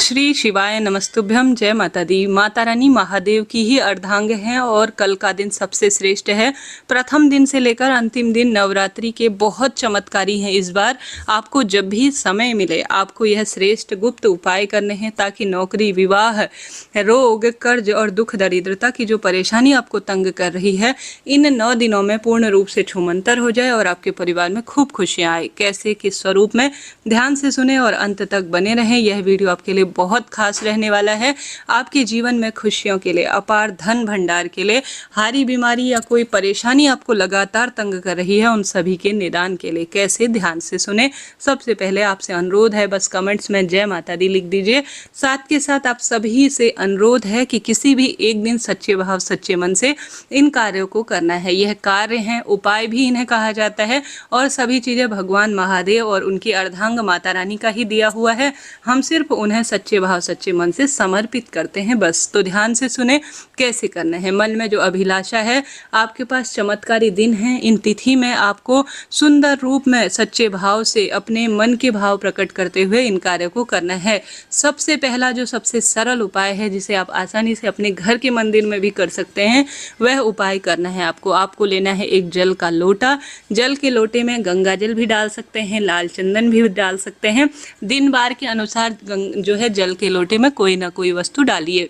श्री शिवाय नमस्तुभ्यम। जय माता दी। माता रानी महादेव की ही अर्धांग हैं और कल का दिन सबसे श्रेष्ठ है। प्रथम दिन से लेकर अंतिम दिन नवरात्रि के बहुत चमत्कारी हैं। इस बार आपको जब भी समय मिले आपको यह श्रेष्ठ गुप्त उपाय करने हैं ताकि नौकरी, विवाह, रोग, कर्ज और दुख दरिद्रता की जो परेशानी आपको तंग कर रही है इन 9 दिनों में पूर्ण रूप से छूमंतर हो जाए और आपके परिवार में खूब खुशियाँ आए। कैसे, किस स्वरूप में, ध्यान से सुने और अंत तक बने रहें। यह वीडियो आपके लिए बहुत खास रहने वाला है। आपके जीवन में खुशियों के लिए, अपार धन भंडार के लिए, हारी बीमारी या कोई परेशानी आपको लगातार तंग कर रही है उन सभी के निदान के लिए। कैसे, ध्यान से सुने। सबसे पहले आपसे अनुरोध है, बस कमेंट्स में जय माता दी लिख दीजिए। साथ के साथ आप सभी से अनुरोध है कि किसी भी एक दिन सच्चे भाव सच्चे मन से इन कार्यों को करना है। यह कार्य हैं, उपाय भी इन्हें कहा जाता है और सभी चीज़ें भगवान महादेव और उनकी अर्धांग माता रानी का ही दिया हुआ है। हम सिर्फ उन्हें सच्चे भाव सच्चे मन से समर्पित करते हैं बस। तो ध्यान से सुने कैसे करना है। मन में जो अभिलाषा है, आपके पास चमत्कारी दिन है, इन तिथि में आपको सुंदर रूप में सच्चे भाव से अपने मन के भाव प्रकट करते हुए इन कार्यों को करना है। सबसे पहला जो सबसे सरल उपाय है जिसे आप आसानी से अपने घर के मंदिर में भी कर सकते हैं, वह उपाय करना है आपको लेना है एक जल का लोटा। जल के लोटे में गंगा जल भी डाल सकते हैं, लाल चंदन भी डाल सकते हैं। दिन बार के अनुसार जो है जल के लोटे में कोई ना कोई वस्तु डालिए।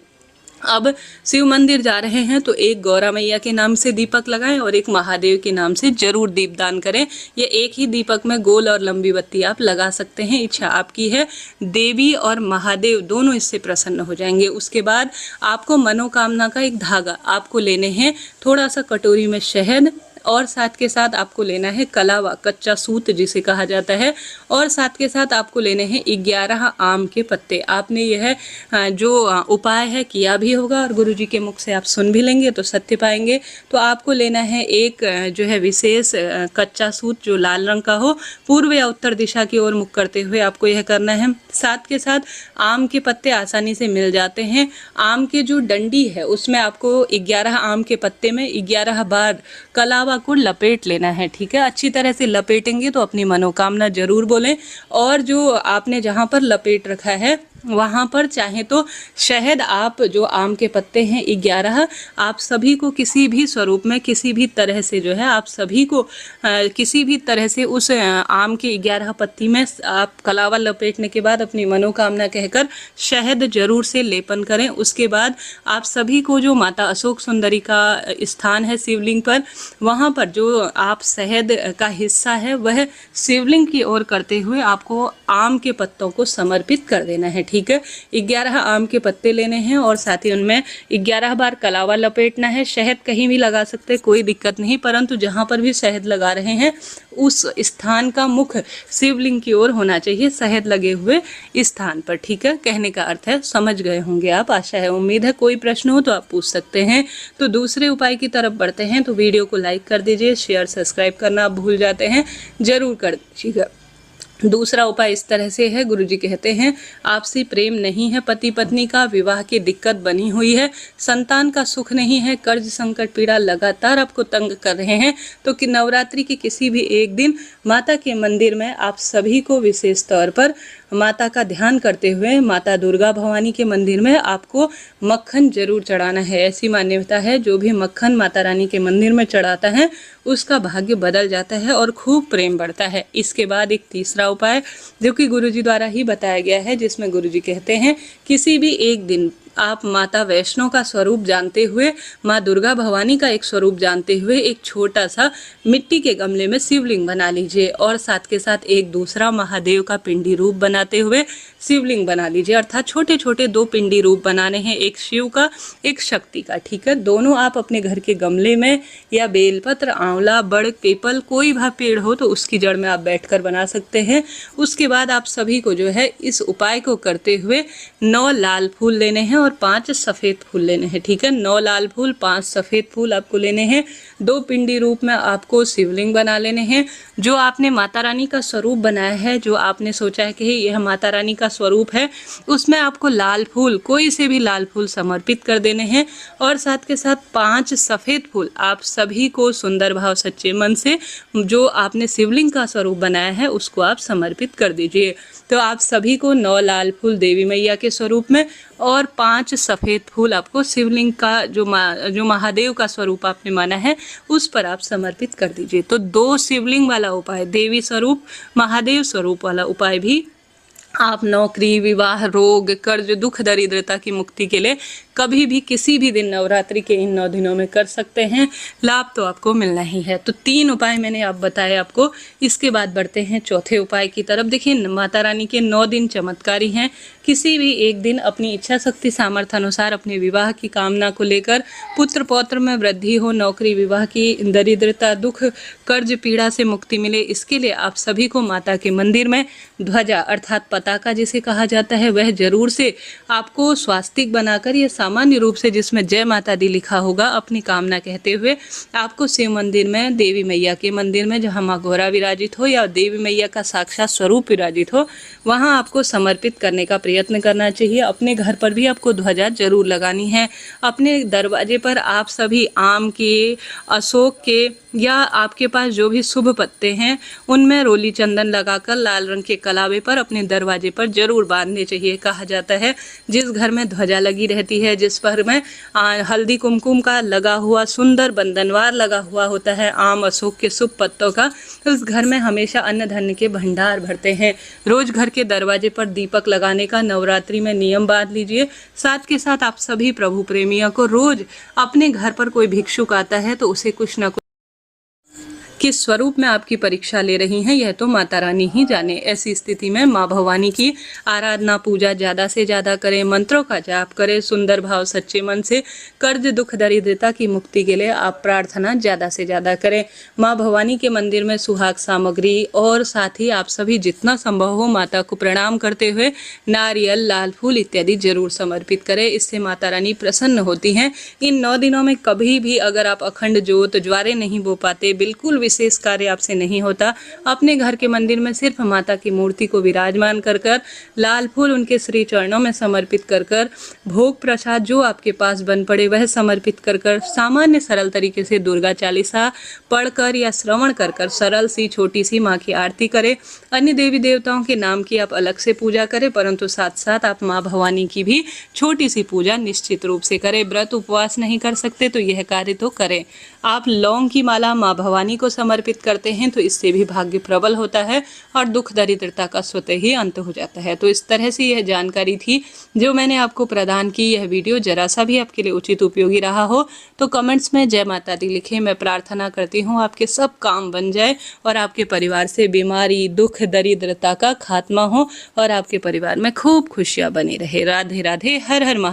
अब शिव मंदिर जा रहे हैं तो एक गौरा मैया के नाम से दीपक लगाएं और एक महादेव के नाम से जरूर दीपदान करें। ये एक ही दीपक में गोल और लंबी बत्ती आप लगा सकते हैं, इच्छा आपकी है। देवी और महादेव दोनों इससे प्रसन्न हो जाएंगे। उसके बाद आपको मनोकामना का एक धागा आपको लेने हैं, थोड़ा सा कटोरी में शहद और साथ के साथ आपको लेना है कलावा, कच्चा सूत जिसे कहा जाता है, और साथ के साथ आपको लेने हैं 11 आम के पत्ते। आपने यह जो उपाय है किया भी होगा और गुरुजी के मुख से आप सुन भी लेंगे तो सत्य पाएंगे। तो आपको लेना है एक जो है विशेष कच्चा सूत जो लाल रंग का हो, पूर्व या उत्तर दिशा की ओर मुख करते हुए आपको यह करना है। साथ के साथ आम के पत्ते आसानी से मिल जाते हैं। आम के जो डंडी है उसमें आपको 11 आम के पत्ते में 11 बार कलावा को लपेट लेना है। ठीक है, अच्छी तरह से लपेटेंगे तो अपनी मनोकामना जरूर बोलें। और जो आपने जहाँ पर लपेट रखा है वहाँ पर चाहे तो शहद, आप जो आम के पत्ते हैं 11, आप सभी को किसी भी स्वरूप में किसी भी तरह से जो है आप सभी को किसी भी तरह से उस आम के 11 पत्ती में आप कलावा लपेटने के बाद अपनी मनोकामना कहकर शहद जरूर से लेपन करें। उसके बाद आप सभी को जो माता अशोक सुंदरी का स्थान है शिवलिंग पर, वहाँ पर जो आप शहद का हिस्सा है वह शिवलिंग की ओर करते हुए आपको आम के पत्तों को समर्पित कर देना है। ठीक है, 11 आम के पत्ते लेने हैं और साथ ही उनमें 11 बार कलावा लपेटना है। शहद कहीं भी लगा सकते, कोई दिक्कत नहीं, परंतु जहाँ पर भी शहद लगा रहे हैं उस स्थान का मुख शिवलिंग की ओर होना चाहिए, शहद लगे हुए स्थान पर। ठीक है, कहने का अर्थ है समझ गए होंगे आप, आशा है, उम्मीद है। कोई प्रश्न हो तो आप पूछ सकते हैं। तो दूसरे उपाय की तरफ बढ़ते हैं। तो वीडियो को लाइक कर दीजिए, शेयर सब्सक्राइब करना आप भूल जाते हैं, जरूर कर दीजिएगा। दूसरा उपाय इस तरह से है, गुरुजी कहते हैं आपसी प्रेम नहीं है, पति पत्नी का विवाह की दिक्कत बनी हुई है, संतान का सुख नहीं है, कर्ज संकट पीड़ा लगातार आपको तंग कर रहे हैं, तो कि नवरात्रि के किसी भी एक दिन माता के मंदिर में आप सभी को विशेष तौर पर माता का ध्यान करते हुए माता दुर्गा भवानी के मंदिर में आपको मक्खन जरूर चढ़ाना है। ऐसी मान्यता है जो भी मक्खन माता रानी के मंदिर में चढ़ाता है उसका भाग्य बदल जाता है और खूब प्रेम बढ़ता है। इसके बाद एक तीसरा उपाय जो कि गुरुजी द्वारा ही बताया गया है, जिसमें गुरुजी कहते हैं किसी भी एक दिन आप माता वैष्णो का स्वरूप जानते हुए, माँ दुर्गा भवानी का एक स्वरूप जानते हुए एक छोटा सा मिट्टी के गमले में शिवलिंग बना लीजिए और साथ के साथ एक दूसरा महादेव का पिंडी रूप बनाते हुए शिवलिंग बना लीजिए। अर्थात छोटे छोटे 2 पिंडी रूप बनाने हैं, एक शिव का एक शक्ति का। ठीक है, दोनों आप अपने घर के गमले में या बेलपत्र, आंवला, बड़, पीपल, कोई भी पेड़ हो तो उसकी जड़ में आप बैठकर बना सकते हैं। उसके बाद आप सभी को जो है इस उपाय को करते हुए 9 लाल फूल लेने हैं और 5 सफ़ेद फूल लेने हैं। ठीक है, 9 लाल फूल, 5 सफ़ेद फूल आपको लेने हैं। 2 पिंडी रूप में आपको शिवलिंग बना लेने हैं। जो आपने माता रानी का स्वरूप बनाया है, जो आपने सोचा है कि यह माता रानी का स्वरूप है, उसमें आपको लाल फूल, कोई से भी लाल फूल समर्पित कर देने हैं। और साथ के साथ 5 सफ़ेद फूल आप सभी को सुंदर भाव सच्चे मन से जो आपने शिवलिंग का स्वरूप बनाया है उसको आप समर्पित कर दीजिए। तो आप सभी को 9 लाल फूल देवी मैया के स्वरूप में और 5 सफ़ेद फूल आपको शिवलिंग का जो महादेव का स्वरूप आपने माना है उस पर आप समर्पित कर दीजिए। तो 2 शिवलिंग वाला उपाय, देवी स्वरूप, महादेव स्वरूप वाला उपाय भी आप नौकरी, विवाह, रोग, कर्ज, दुख, दरिद्रता की मुक्ति के लिए कभी भी किसी भी दिन नवरात्रि के इन 9 दिनों में कर सकते हैं। लाभ तो आपको मिलना ही है। तो 3 उपाय मैंने आप बताए आपको। इसके बाद बढ़ते हैं चौथे उपाय की तरफ। देखिए, माता रानी के 9 दिन चमत्कारी हैं। किसी भी एक दिन अपनी इच्छा शक्ति सामर्थ्य अनुसार अपने विवाह की कामना को लेकर, पुत्र पौत्र में वृद्धि हो, नौकरी, विवाह की, दरिद्रता, दुख, कर्ज, पीड़ा से मुक्ति मिले, इसके लिए आप सभी को माता के मंदिर में ध्वजा अर्थात पताका जिसे कहा जाता है वह जरूर से आपको स्वास्तिक बनाकर, ये सामान्य रूप से जिसमें जय माता दी लिखा होगा, अपनी कामना कहते हुए आपको शिव मंदिर में, देवी मैया के मंदिर में जहाँ माँ गौरा विराजित हो या देवी मैया का साक्षात स्वरूप विराजित हो, वहाँ आपको समर्पित करने का प्रयत्न करना चाहिए। अपने घर पर भी आपको ध्वजा जरूर लगानी है। अपने दरवाजे पर आप सभी आम के, अशोक के या आपके पास जो भी शुभ पत्ते हैं उनमें रोली चंदन लगाकर लाल रंग के कलावे पर अपने दरवाजे पर जरूर बांधने चाहिए। कहा जाता है जिस घर में ध्वजा लगी रहती है, जिस पर में हल्दी कुमकुम का लगा हुआ सुंदर बंधनवार लगा हुआ होता है आम अशोक के शुभ पत्तों का, उस घर में हमेशा अन्न धन्य के भंडार भरते हैं। रोज घर के दरवाजे पर दीपक लगाने का नवरात्रि में नियम बांध लीजिए। साथ के साथ आप सभी प्रभु प्रेमियों को रोज अपने घर पर कोई भिक्षुक आता है तो उसे कुछ न कुछ किस स्वरूप में आपकी परीक्षा ले रही हैं यह तो माता रानी ही जाने। ऐसी स्थिति में माँ भवानी की आराधना पूजा ज़्यादा से ज़्यादा करें, मंत्रों का जाप करें, सुंदर भाव सच्चे मन से कर्ज, दुख, दरिद्रता की मुक्ति के लिए आप प्रार्थना ज़्यादा से ज़्यादा करें। माँ भवानी के मंदिर में सुहाग सामग्री और साथ ही आप सभी जितना संभव हो माता को प्रणाम करते हुए नारियल, लाल फूल इत्यादि जरूर समर्पित करें। इससे माता रानी प्रसन्न होती हैं। इन 9 दिनों में कभी भी अगर आप अखंड ज्योत, ज्वारे नहीं बो पाते, बिल्कुल विशेष कार्य आपसे नहीं होता, अपने घर के मंदिर में सिर्फ माता की मूर्ति को विराजमान कर कर लाल फूल उनके श्री चरणों में समर्पित कर कर भोग प्रसाद जो आपके पास बन पड़े वह समर्पित कर कर सामान्य सरल तरीके से दुर्गा चालीसा पढ़कर या श्रवण कर कर सरल सी छोटी सी माँ की आरती करें। अन्य देवी देवताओं के नाम की आप अलग से पूजा करें, परंतु साथ साथ आप माँ भवानी की भी छोटी सी पूजा निश्चित रूप से करें। व्रत उपवास नहीं कर सकते तो यह कार्य तो करें। आप लौंग की माला माँ भवानी को समर्पित करते हैं तो इससे भी भाग्य प्रबल होता है और दुख दरिद्रता का स्वतः ही अंत हो जाता है। तो इस तरह से यह जानकारी थी जो मैंने आपको प्रदान की। यह वीडियो जरा सा भी आपके लिए उचित उपयोगी रहा हो तो कमेंट्स में जय माता दी लिखें। मैं प्रार्थना करती हूँ आपके सब काम बन जाए और आपके परिवार से बीमारी, दुख, दरिद्रता का खात्मा हो और आपके परिवार में खूब खुशियाँ बनी रहे। राधे राधे, हर हर महादेव।